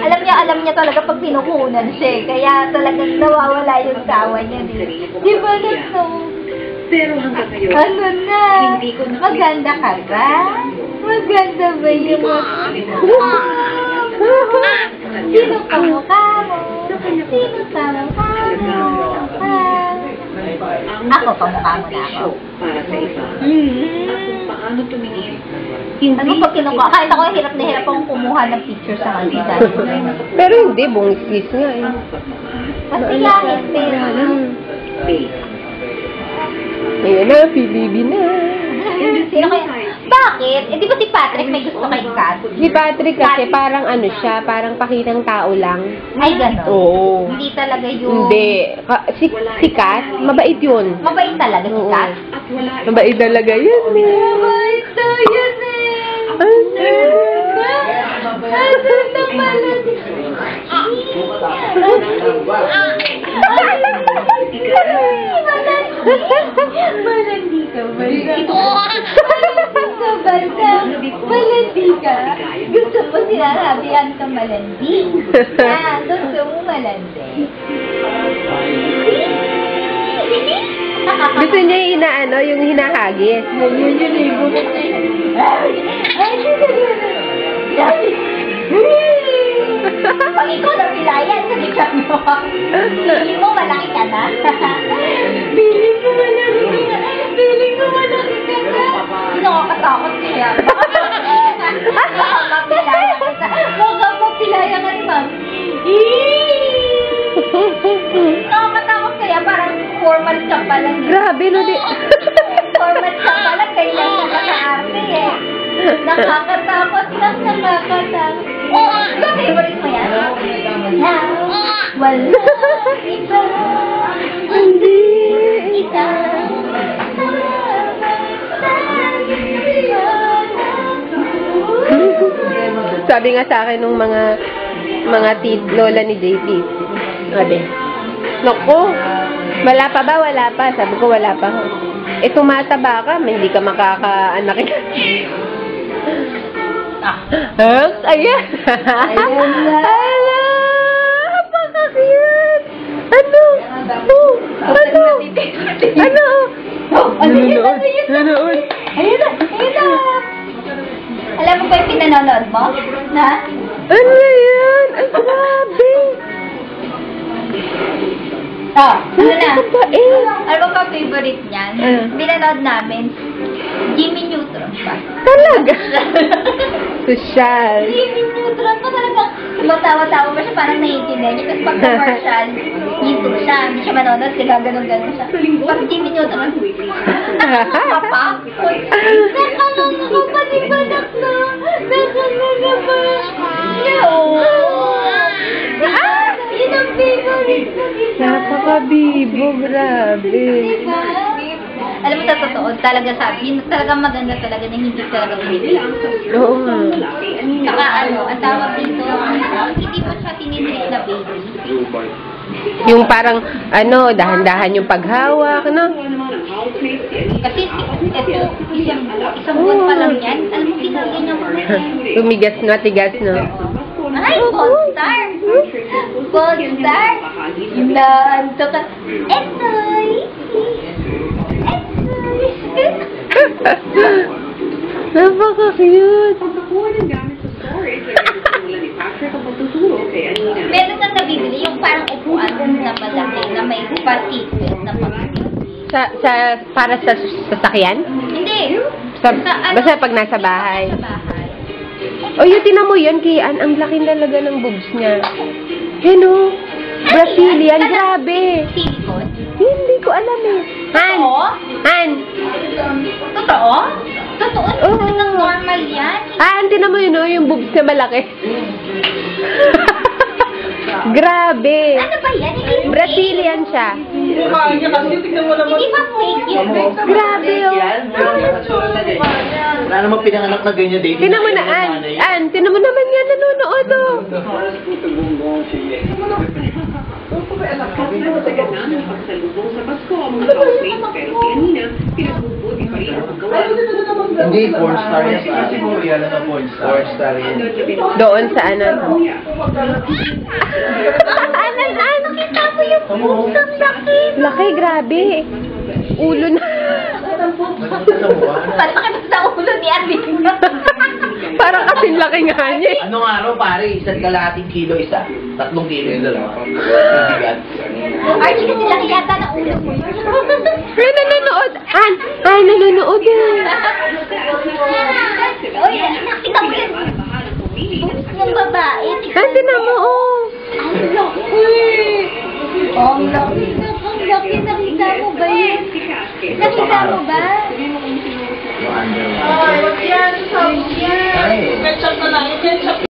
Alam niya talaga pag pinukunan siya eh. Kaya talagang nawawala yung tawa niya. Di ba no? Pero hanggang ngayon, Ano na? hindi ko na... Maganda ka ba? Maganda ba yung... Sino ka mukha mo? Sino ka mukha mo? Ako pa mukha mo na ako. Para sa iba. At kung paano tumingin. Ano pag kinukuha? Kahit ako hirap na hirap akong kumuha ng picture sa kanila. Pero hindi, bungis nga eh. Masiyahin, pero... Ayan na, PBB na. Sino kaya? Bakit? Eh, di ba si Patrick may gusto kay Kat? Si Patrick kasi parang ano siya, parang pakitang tao lang. Ay, gano'n? Oo. Hindi talaga yung... Hindi. Si Kat, mabait yun. Mabait talaga si Kat? At wala... Mabait talaga yun. Mabait na yun eh! Ano naman? Malandi ka, malandi ka. Gusto mo sinasabihan ka malandi. Gusto mo malandi. Gusto niya yung inaano, yung hinahagis. Yun, ibukit na yun. Pag ikaw na pilayan, sa likap mo. Pili mo, malaki ka na. Pili mo, malaki ka na. Pili mo, malaki ka na. Hindi nakakatakot kaya. Baka mapilayan kita. Baka mapilayan ka ni ma'am. Nakakatakot kaya, parang formal ka pa lang. Grabe, no? Formal ka pa lang, kailan ka sa arte eh. Nakakatakot lang, nakakatakot. Ba, favorite mo yan? Wala ikaw. Hindi. Ikaw. Sabi nga sa akin nung mga lola ni JP. Sabi, naku, wala pa ba? Wala pa. Sabi ko, wala pa. Eh, tumataba ka, hindi ka makakaanak. Ayan. Ayan na. Ala, napaka-cute. Ano? Oh, ano? Ano? Ano yun? Nanood. Ayun na, ayun na. Alam mo ba yung pinanonood mo? Na? Ano yan? Ay, grabe. Ano na? Kapait. Ano ba favorite niyan? Ano? Pinanood namin, Jimmy Neutron pa. Talaga. Sosyal. Jimmy Neutron pa talaga. Tumatawa-tawa ba siya, parang naiintindihan niya. Kasi pag commercial, yun siya. Hindi siya manonood, kaya gano'n-gano'n siya. Pag Jimmy Neutron, nakakapakot. Nakakapalibanak na. Nakakapalibanak yun ang favorite ko. Napaka-bibo, grabe. Diba? Alam mo, sa totoo, talaga sabi, yun talaga maganda talaga na hindi talaga baby. Oo nga. Saka ano, ang tawag dito, hindi mo siya tinitreat na baby. Yung parang, ano, dahan-dahan yung paghawak, no? Kasi ito, isang buwan pa lang yan. Alam mo, ginagyan niya muna yan. Tumigas na, tigas, no? Ay, Gold Star! Gold Star! Nanto ka. Etoy! Napaka-cute. Pagkakuha ng gamit sa store, ito yung mula ni Patrick ang pagtuturo kay Anina. Meron kang nabibili yung parang upuan na malaki na may pa-sequence na Para sa sasakyan? Hindi. Basta pag nasa bahay. Sa bahay. O, yun, tinan mo yan, Kian. Ang laki talaga ng boobs niya. Yan, o. Brazilian, grabe. Silicone? Hindi ko alam eh. Han! Oo? Han! Totoo? Totoo? Oo. Talagang normal yan? Han, tinan mo yun, o. Yung boobs na malaki. Grabe. Ano ba yan? Hindi Brazilian siya. Hindi ba fake yun? Grabe, o. Wala namang pinanganak na ganyan dating. Tinan mo na, An. Tinan mo naman yan, nanonood, o. Kapag natagal na ng pagsalubong sa Pasko ang mga housemates, pero si Anina, pinagbubudi pa rin ang paggawa ng Hindi, porn star yan. Porn star yan. Doon sa ano. Nakita mo yung pusang laki. Laki, grabe. Ulo na. Parang kami sa ulo ni Arvin. Parang kasing laki nga niya. eh. Anong araw, pare? 1 kalahating kilo isa. 3 kilo yung dalawa. Bibigat. Archie, kasi laki yata ng ulo mo. Ay, nanonood. Ay, nanonood eh. Uy, nakita mo yung yung babae. Ay, tinan mo, oh. Ang laki. Ang laki. Ang laki. Nakita mo ba yun? Nakita mo ba? Yung underwear. Ay, wag yan. Sabi yan. Ay. Ketchup na lang. Ketchup.